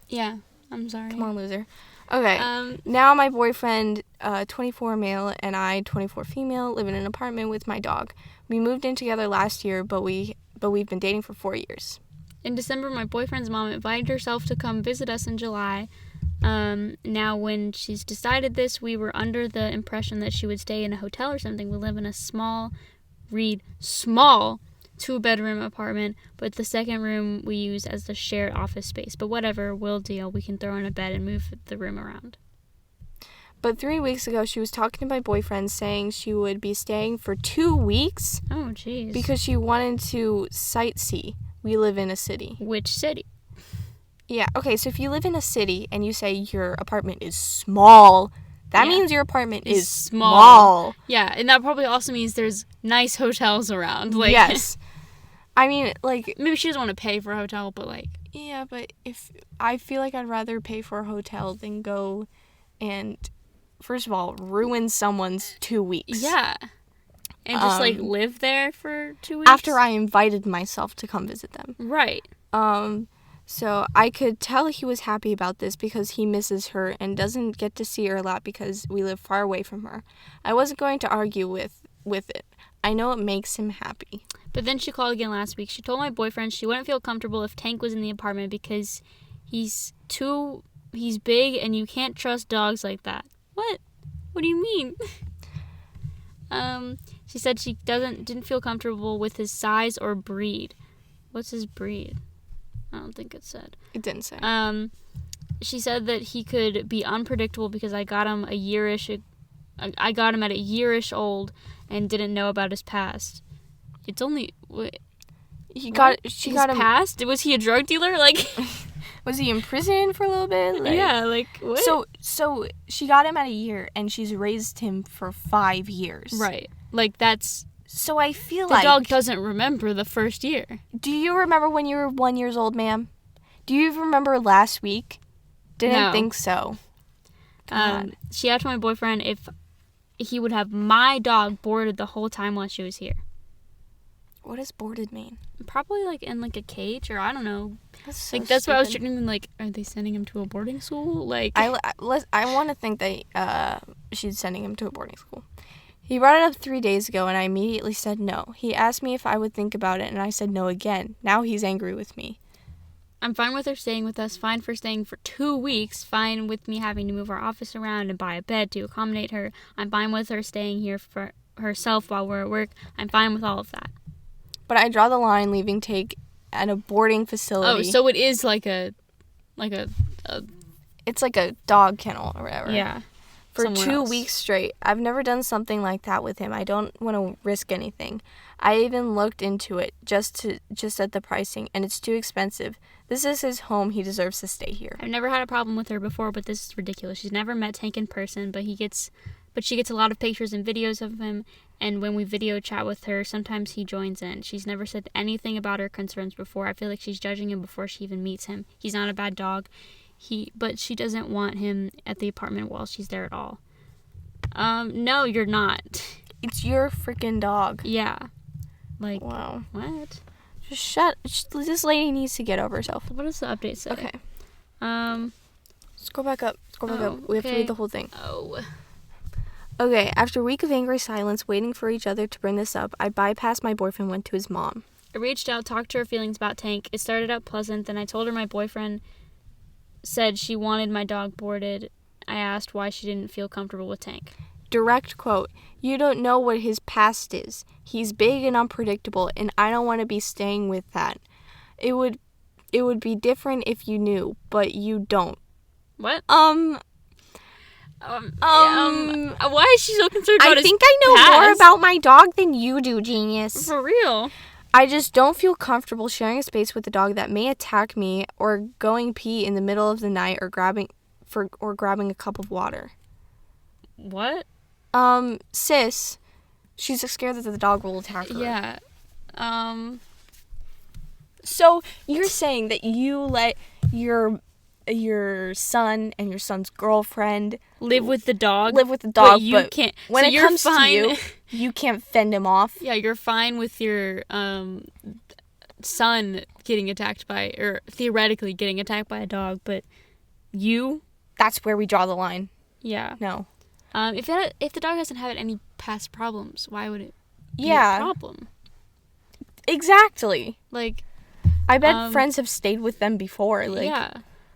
Yeah, I'm sorry. Come on, loser. Okay, now my boyfriend, 24 male, and I, 24 female, live in an apartment with my dog. We moved in together last year, but we've been dating for 4 years. In December, my boyfriend's mom invited herself to come visit us in July. Now, when she's decided this, we were under the impression that she would stay in a hotel or something. We live in a small 2-bedroom apartment, but the second room we use as the shared office space. But whatever, we'll deal. We can throw in a bed and move the room around. But 3 weeks ago, she was talking to my boyfriend saying she would be staying for 2 weeks. Oh, jeez. Because she wanted to sightsee. We live in a city. Which city? Yeah, okay, so if you live in a city and you say your apartment is small, that means your apartment is small. Yeah, and that probably also means there's nice hotels around. Like, yes. I mean, like... Maybe she doesn't want to pay for a hotel, but like... Yeah, but if... I feel like I'd rather pay for a hotel than go and, first of all, ruin someone's 2 weeks. Yeah. And just, live there for 2 weeks? After I invited myself to come visit them. Right. So I could tell he was happy about this because he misses her and doesn't get to see her a lot because we live far away from her. I wasn't going to argue with it. I know it makes him happy. But then she called again last week. She told my boyfriend she wouldn't feel comfortable if Tank was in the apartment because he's big and you can't trust dogs like that. What? What do you mean? She said she didn't feel comfortable with his size or breed. What's his breed? I don't think it said. It didn't say. She said that he could be unpredictable because I got him at a yearish old and didn't know about his past. It's only she got him past. Was he a drug dealer? Like, was he in prison for a little bit? Like, yeah, like what? So she got him at a year and she's raised him for 5 years. Right. Like that's. So I feel the dog doesn't remember the first year. Do you remember when you were 1 year old, ma'am? Do you remember last week? Didn't think so. She asked my boyfriend if he would have my dog boarded the whole time while she was here. What does boarded mean? Probably like in like a cage or I don't know. That's so that's what I was thinking. Like, are they sending him to a boarding school? Like, I want to think that she's sending him to a boarding school. He brought it up 3 days ago, and I immediately said no. He asked me if I would think about it, and I said no again. Now he's angry with me. I'm fine with her staying with us, fine for staying for 2 weeks, fine with me having to move our office around and buy a bed to accommodate her. I'm fine with her staying here for herself while we're at work. I'm fine with all of that. But I draw the line leaving Take at a boarding facility. Oh, so it is like a... It's like a dog kennel or whatever. Yeah. For 2 weeks straight. I've never done something like that with him. I don't want to risk anything. I even looked into it just at the pricing, and it's too expensive. This is his home. He deserves to stay here. I've never had a problem with her before, but this is ridiculous. She's never met Tank in person, but she gets a lot of pictures and videos of him, and when we video chat with her, sometimes he joins in. She's never said anything about her concerns before. I feel like she's judging him before she even meets him. He's not a bad dog. But she doesn't want him at the apartment while she's there at all. No, you're not. It's your freaking dog. Yeah. Like, wow. What? This lady needs to get over herself. What does the update say? Okay. Scroll back up. We have to read the whole thing. Oh. Okay, after a week of angry silence, waiting for each other to bring this up, I bypassed my boyfriend and went to his mom. I reached out, talked to her feelings about Tank. It started out pleasant, then I told her my boyfriend said she wanted my dog boarded. I asked why she didn't feel comfortable with Tank. Direct quote, "You don't know what his past is. He's big and unpredictable, and I don't want to be staying with that. It would be different if you knew, but you don't." What? Why is she so concerned about I think I know more about my dog than you do, genius. For real. I just don't feel comfortable sharing a space with a dog that may attack me or going pee in the middle of the night or grabbing a cup of water. What? Sis, she's scared that the dog will attack her. Yeah. So you're saying that you let your son and your son's girlfriend live with the dog, but you can't. When it comes to you, you can't fend him off. Yeah, you're fine with your son getting attacked or theoretically getting attacked by a dog, but you. That's where we draw the line. Yeah. No. If the dog hasn't had any past problems, why would it be a problem? Exactly. Like, I bet friends have stayed with them before. Like, yeah.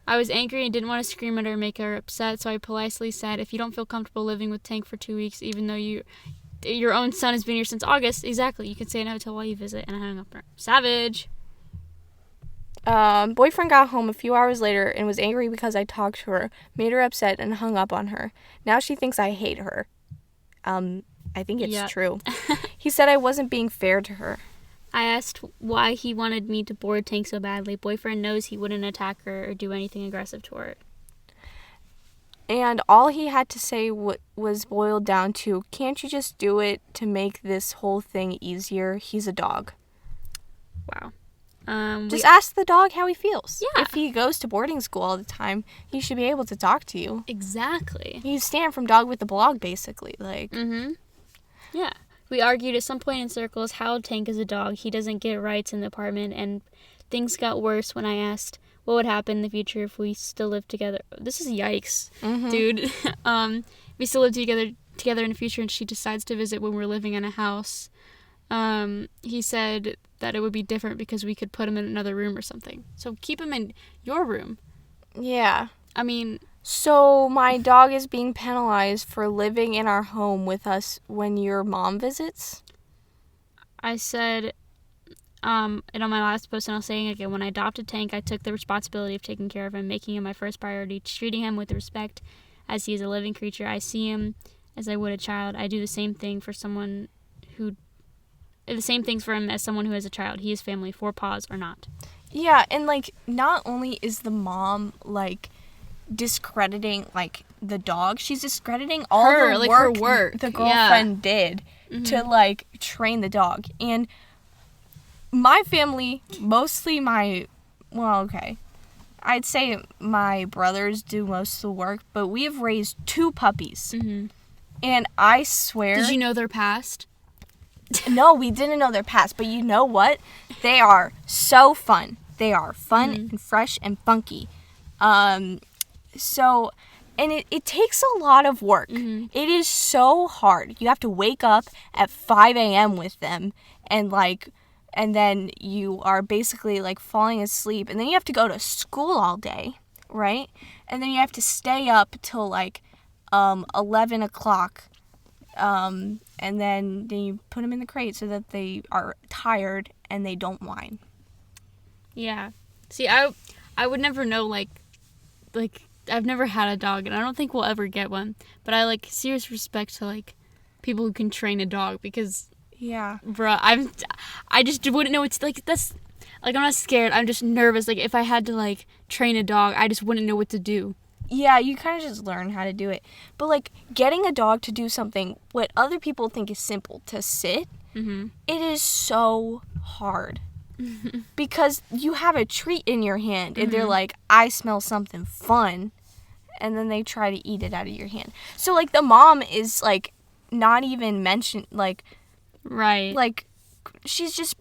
I was angry and didn't want to scream at her or make her upset, so I politely said, if you don't feel comfortable living with Tank for 2 weeks, even though your own son has been here since August, exactly, you can stay in a hotel while you visit, and I hung up on her. Savage. Boyfriend got home a few hours later and was angry because I talked to her, made her upset, and hung up on her. Now she thinks I hate her. I think it's true. He said I wasn't being fair to her. I asked why he wanted me to board Tank so badly. Boyfriend knows he wouldn't attack her or do anything aggressive to her. And all he had to say was boiled down to, can't you just do it to make this whole thing easier? He's a dog. Wow. Just ask the dog how he feels. Yeah. If he goes to boarding school all the time, he should be able to talk to you. Exactly. He's Stan from Dog with the Blog, basically. Yeah. We argued at some point in circles how Tank is a dog. He doesn't get rights in the apartment, and things got worse when I asked what would happen in the future if we still lived together. This is yikes, dude. We still live together in the future, and she decides to visit when we're living in a house. He said that it would be different because we could put him in another room or something. So keep him in your room. Yeah. I mean... So my dog is being penalized for living in our home with us when your mom visits? I said, and on my last post, and I'll say it again, when I adopted Tank, I took the responsibility of taking care of him, making him my first priority, treating him with respect as he is a living creature. I see him as I would a child. I do the same thing for the same things for him as someone who has a child. He is family, 4 paws or not. Yeah, and, not only is the mom, discrediting, the dog, she's discrediting all her work the girlfriend did to, train the dog. And my family, mostly I'd say my brothers do most of the work, but we have raised 2 puppies. And I swear... Did you know their past? No, we didn't know their past, but you know what? They are so fun. They are fun and fresh and funky. And it takes a lot of work. It is so hard. You have to wake up at 5 a.m. with them, and then you are basically falling asleep, and then you have to go to school all day, right? And then you have to stay up till 11 o'clock. And then you put them in the crate so that they are tired and they don't whine. Yeah. See, I would never know, I've never had a dog, and I don't think we'll ever get one. But I, serious respect to, people who can train a dog, because... Yeah. Bruh, I just wouldn't know it's, that's... I'm not scared, I'm just nervous. If I had to, train a dog, I just wouldn't know what to do. Yeah, you kind of just learn how to do it. But, getting a dog to do something what other people think is simple, to sit, it is so hard. Because you have a treat in your hand, and they're like, I smell something fun, and then they try to eat it out of your hand. So, the mom is, not even mentioned, Right. She's just...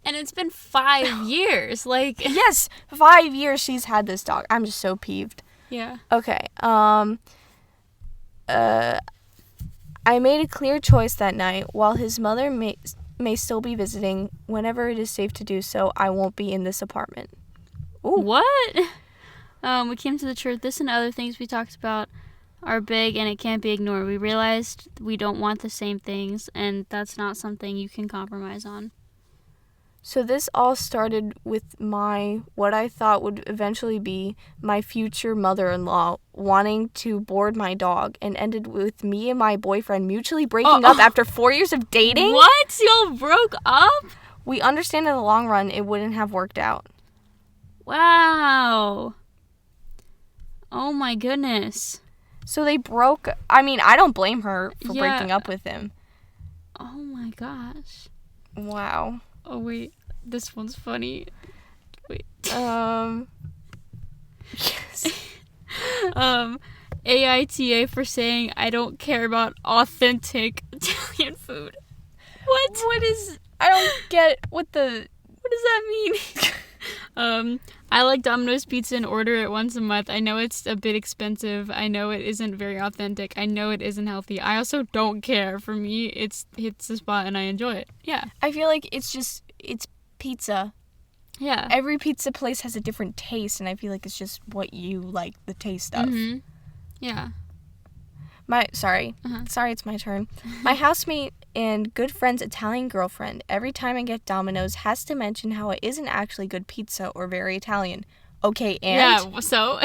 And it's been 5 years, Yes, 5 years she's had this dog. I'm just so peeved. Yeah. Okay, I made a clear choice that night. While his mother may still be visiting, whenever it is safe to do so, I won't be in this apartment. Ooh. What? We came to the truth. This and other things we talked about are big, and it can't be ignored. We realized we don't want the same things, and that's not something you can compromise on. So this all started with what I thought would eventually be my future mother-in-law wanting to board my dog, and ended with me and my boyfriend mutually breaking up after 4 years of dating. What? Y'all broke up? We understand in the long run it wouldn't have worked out. Wow. Oh my goodness. So they broke... I don't blame her for breaking up with him. Oh my gosh. Wow. Oh, wait. This one's funny. Wait. Yes. AITA for saying I don't care about authentic Italian food. What is... I don't get what does that mean? I like Domino's Pizza and order it once a month. I know it's a bit expensive. I know it isn't very authentic. I know it isn't healthy. I also don't care. For me, it hits the spot and I enjoy it. Yeah. I feel like it's pizza. Yeah. Every pizza place has a different taste, and I feel like it's just what you like the taste of. Mm-hmm. Yeah. Sorry, it's my turn. My housemate and good friend's Italian girlfriend, every time I get Domino's, has to mention how it isn't actually good pizza or very Italian. Okay, and? Yeah, so?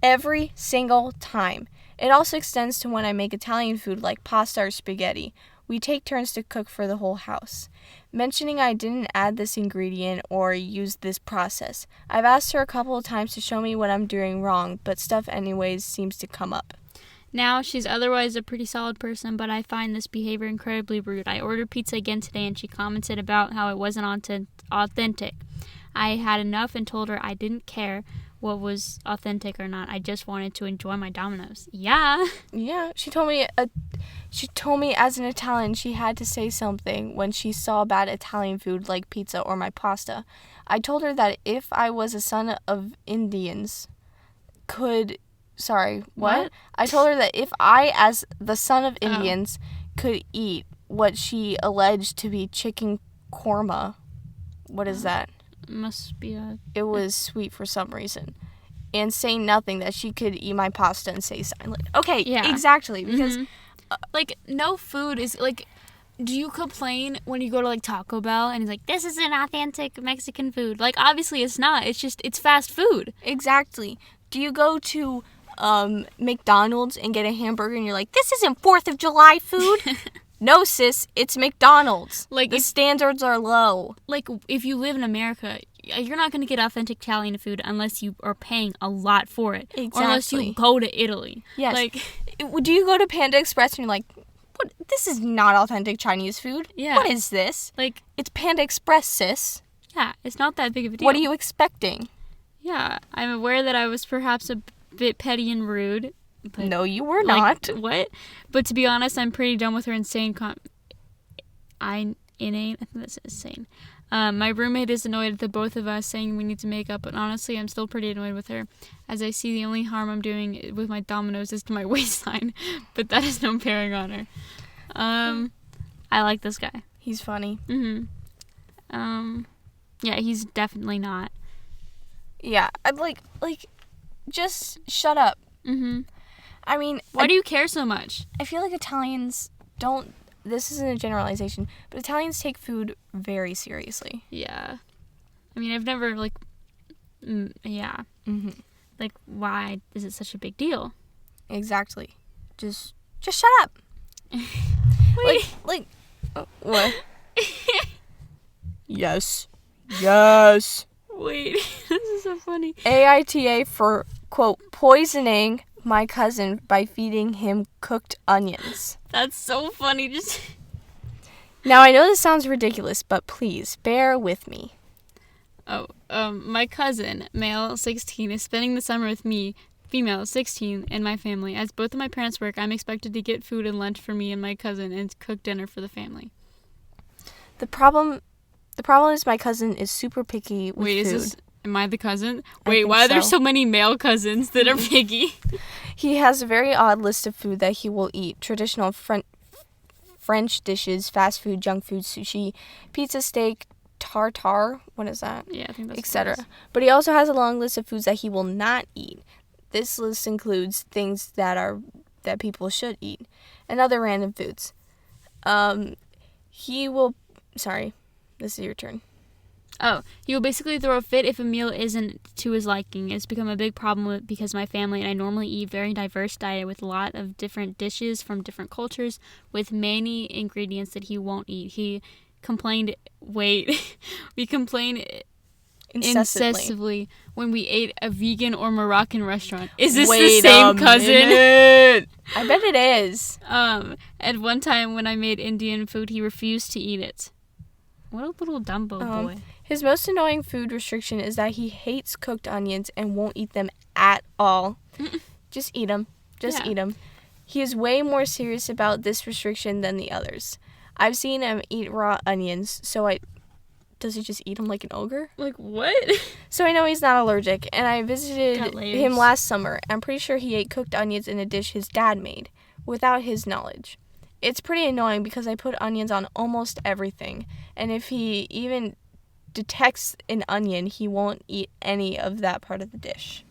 Every single time. It also extends to when I make Italian food like pasta or spaghetti. We take turns to cook for the whole house. Mentioning I didn't add this ingredient or use this process. I've asked her a couple of times to show me what I'm doing wrong, but stuff anyways seems to come up. Now, she's otherwise a pretty solid person, but I find this behavior incredibly rude. I ordered pizza again today, and she commented about how it wasn't authentic. I had enough and told her I didn't care what was authentic or not. I just wanted to enjoy my Domino's. Yeah. Yeah, she told me as an Italian she had to say something when she saw bad Italian food like pizza or my pasta. I told her that if I was a son of Indians what? I told her that if I, as the son of Indians, could eat what she alleged to be chicken korma. What is that? Must be It was sweet for some reason. And say nothing, that she could eat my pasta and say silent. Okay, yeah. Exactly. Because, no food is, do you complain when you go to, Taco Bell and it's like, this is an authentic Mexican food? Obviously it's not. It's just, it's fast food. Exactly. Do you go to McDonald's and get a hamburger and you're like, this isn't 4th of July food? No, sis, it's McDonald's. The standards are low. If you live in America, you're not going to get authentic Italian food unless you are paying a lot for it. Exactly. Or unless you go to Italy. Yes. Do you go to Panda Express and you're like, what? This is not authentic Chinese food. Yeah. What is this? It's Panda Express, sis. Yeah, it's not that big of a deal. What are you expecting? Yeah, I'm aware that I was perhaps a bit petty and rude. But, no, you were not. What? But to be honest, I'm pretty done with her insane I think that's insane. My roommate is annoyed at the both of us, saying we need to make up, but honestly, I'm still pretty annoyed with her, as I see the only harm I'm doing with my Domino's is to my waistline, but that is no bearing on her. I like this guy. He's funny. Yeah, he's definitely not. Yeah, I'd just shut up. I mean... Why do you care so much? I feel like Italians don't... This isn't a generalization, but Italians take food very seriously. Yeah. I mean, I've never, yeah. Why is it such a big deal? Exactly. Just shut up. Wait. What? Yes. Yes. Wait, this is so funny. AITA for, quote, poisoning my cousin by feeding him cooked onions. That's so funny. Now, I know this sounds ridiculous, but please, bear with me. My cousin, male, 16, is spending the summer with me, female, 16, and my family. As both of my parents work, I'm expected to get food and lunch for me and my cousin and cook dinner for the family. The problem is my cousin is super picky with food. Am I the cousin? Wait, why are there so many male cousins that are picky? He has a very odd list of food that he will eat. Traditional French dishes, fast food, junk food, sushi, pizza, steak, tartare, what is that? Yeah, I think that's etc. But he also has a long list of foods that he will not eat. This list includes things that people should eat and other random foods. Sorry, this is your turn. He will basically throw a fit if a meal isn't to his liking. It's become a big problem because my family and I normally eat very diverse diet with a lot of different dishes from different cultures with many ingredients that he won't eat. We complained incessantly when we ate a vegan or Moroccan restaurant. Is this the same cousin? I bet it is. At one time when I made Indian food, he refused to eat it. What a little Dumbo boy. His most annoying food restriction is that he hates cooked onions and won't eat them at all. Just eat them. Eat them. He is way more serious about this restriction than the others. I've seen him eat raw onions, does he just eat them like an ogre? What? So I know he's not allergic, and I visited him last summer. I'm pretty sure he ate cooked onions in a dish his dad made, without his knowledge. It's pretty annoying because I put onions on almost everything, and if he even detects an onion, he won't eat any of that part of the dish.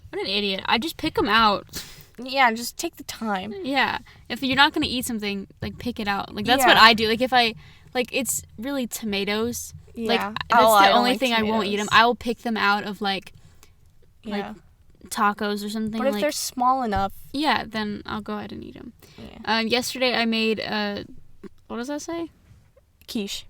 What an idiot. I just pick them out. Yeah, just take the time. Yeah. If you're not going to eat something, like, pick it out. Like, that's what I do. Like, if I, like, it's really tomatoes. Yeah. Like, that's the only thing tomatoes. I won't eat them. I will pick them out of, like tacos or something. But if they're small enough. Yeah, then I'll go ahead and eat them. Yeah. Yesterday I made, what does that say? Quiche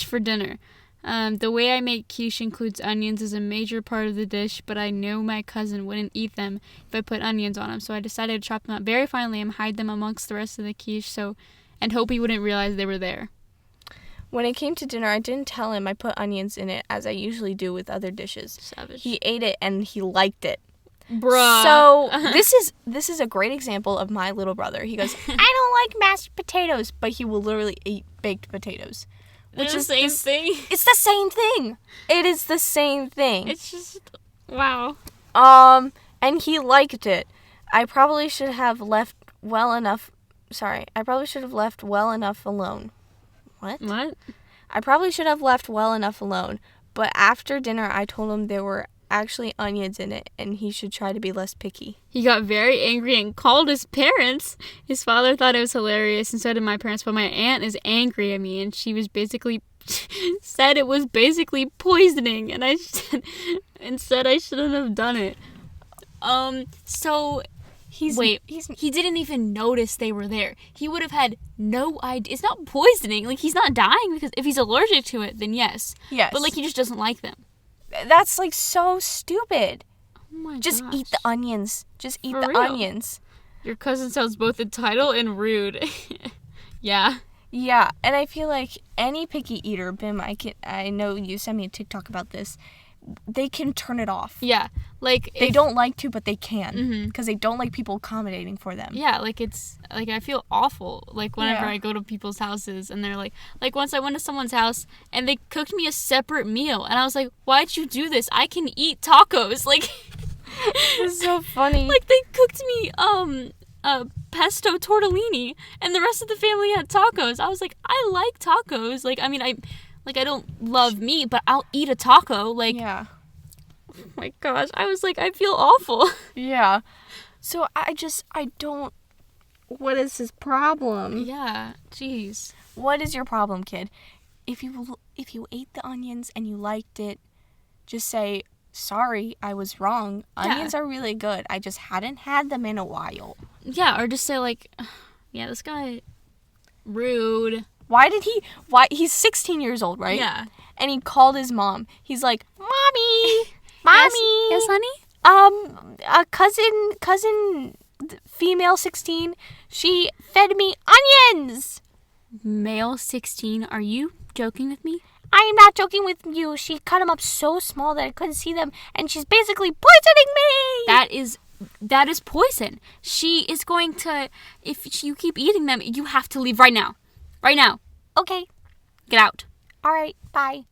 for dinner. The way I make quiche includes onions as a major part of the dish, but I know my cousin wouldn't eat them if I put onions on them, so I decided to chop them up very finely and hide them amongst the rest of the quiche, and hope he wouldn't realize they were there. When it came to dinner, I didn't tell him I put onions in it, as I usually do with other dishes. Savage. He ate it, and he liked it. Bruh. So, this is a great example of my little brother. He goes, I don't like mashed potatoes, but he will literally eat baked potatoes. Which is the same thing. It's the same thing. It is the same thing. It's just, wow. And he liked it. I probably should have left well enough alone. What? I probably should have left well enough alone. But after dinner, I told him there were actually onions in it, and he should try to be less picky. He got very angry and called his parents. His father thought it was hilarious, and so did my parents, but my aunt is angry at me, and she was basically said it was basically poisoning, and I said I shouldn't have done it. So he didn't even notice they were there. He would have had no idea. It's not poisoning. Like, he's not dying, because if he's allergic to it, then yes. Yes. But, like, he just doesn't like them. That's, like, so stupid. Oh my Just gosh. eat the onions. Just eat For the real. onions. Your cousin sounds both entitled and rude. Yeah. Yeah, and I feel like any picky eater, Bim, I know you sent me a TikTok about this, they can turn it off. Yeah. Like, they don't like to, but they can. Because they don't like people accommodating for them. Yeah, like, it's, like, I feel awful, like, whenever I go to people's houses, and they're like, once I went to someone's house, and they cooked me a separate meal, and I was like, why'd you do this? I can eat tacos, like, It's so funny. Like, they cooked me, pesto tortellini, and the rest of the family had tacos. I was like, I like tacos, like, I mean, I don't love meat, but I'll eat a taco, like, yeah. Oh my gosh, I was like, I feel awful. Yeah. So I don't, what is his problem? Yeah, jeez. What is your problem, kid? If you ate the onions and you liked it, just say, sorry, I was wrong. Onions are really good. I just hadn't had them in a while. Yeah, or just say, like, yeah, this guy, rude. He's 16 years old, right? Yeah. And he called his mom. He's like, Mommy! Mommy! Yes, honey? A cousin, female 16, she fed me onions! Male 16, are you joking with me? I am not joking with you. She cut them up so small that I couldn't see them, and she's basically poisoning me! That is poison. She is going to, if you keep eating them, you have to leave right now. Right now. Okay. Get out. All right, bye.